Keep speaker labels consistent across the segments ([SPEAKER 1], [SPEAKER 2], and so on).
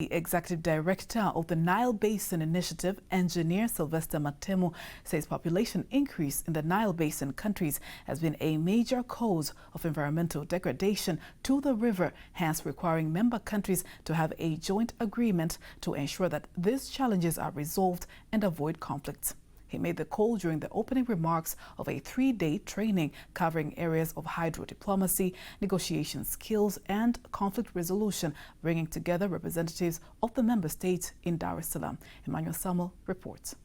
[SPEAKER 1] The Executive Director of the Nile Basin Initiative, Engineer Sylvester Matemu, says population increase in the Nile Basin countries has been a major cause of environmental degradation to the river, hence requiring member countries to have a joint agreement to ensure that these challenges are resolved and avoid conflicts. He made the call during the opening remarks of a 3-day training covering areas of hydro-diplomacy, negotiation skills, and conflict resolution, bringing together representatives of the member states in Dar es Salaam. Emmanuel Samuel reports.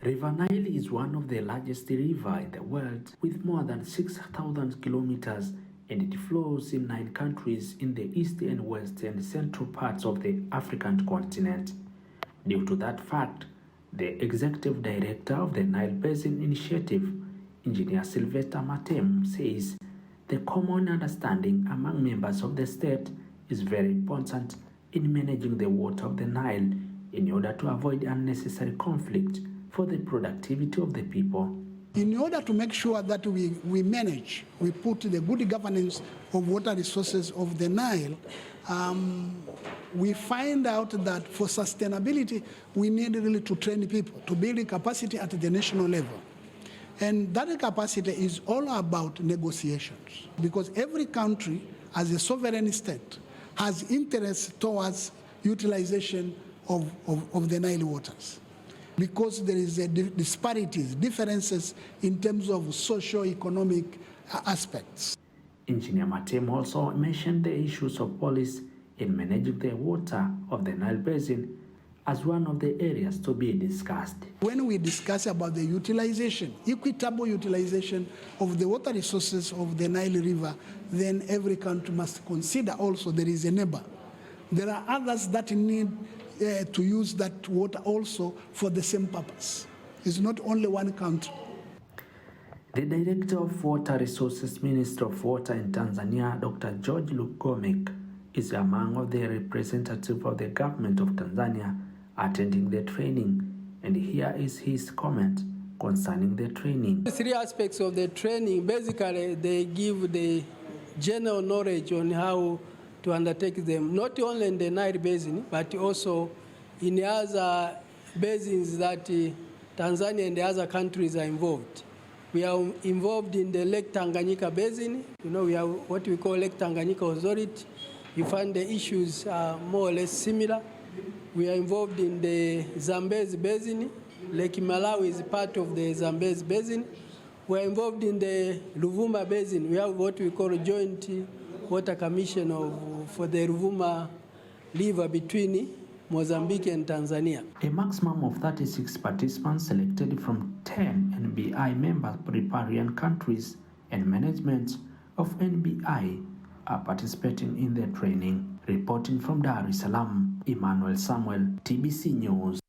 [SPEAKER 2] River Nile is one of the largest rivers in the world, with more than 6,000 kilometers, and it flows in 9 countries in the east and west and central parts of the African continent. Due to that fact, the Executive Director of the Nile Basin Initiative, Engineer Sylvester Matemu, says the common understanding among members of the state is very important in managing the water of the Nile in order to avoid unnecessary conflict for the productivity of the people.
[SPEAKER 3] In order to make sure that we put the good governance of water resources of the Nile, we find out that for sustainability, we need really to train people, to build capacity at the national level. And that capacity is all about negotiations, because every country, as a sovereign state, has interest towards utilization of the Nile waters, because there is disparities, differences in terms of socio-economic aspects.
[SPEAKER 2] Engineer Matemu also mentioned the issues of policy in managing the water of the Nile Basin as one of the areas to be discussed.
[SPEAKER 3] When we discuss about the utilization, equitable utilization of the water resources of the Nile River, then every country must consider also there is a neighbor. There are others that need to use that water also for the same purpose. It's not only one country.
[SPEAKER 2] The Director of Water Resources, Minister of Water in Tanzania, Dr. George Lugomek, is among of the representatives of the government of Tanzania attending the training, and here is his comment concerning the training.
[SPEAKER 4] The 3 aspects of the training, basically they give the general knowledge on how to undertake them, not only in the Nile Basin, but also in the other basins that Tanzania and the other countries are involved. We are involved in the Lake Tanganyika Basin. You know, we have what we call Lake Tanganyika Authority. You find the issues are more or less similar. We are involved in the Zambezi Basin. Lake Malawi is part of the Zambezi Basin. We are involved in the Ruvuma Basin. We have what we call a joint water commission for the Ruvuma River between Mozambique and Tanzania.
[SPEAKER 2] A maximum of 36 participants selected from 10 NBI member riparian countries and management of NBI are participating in the training. Reporting from Dar es Salaam, Emmanuel Samuel, TBC News.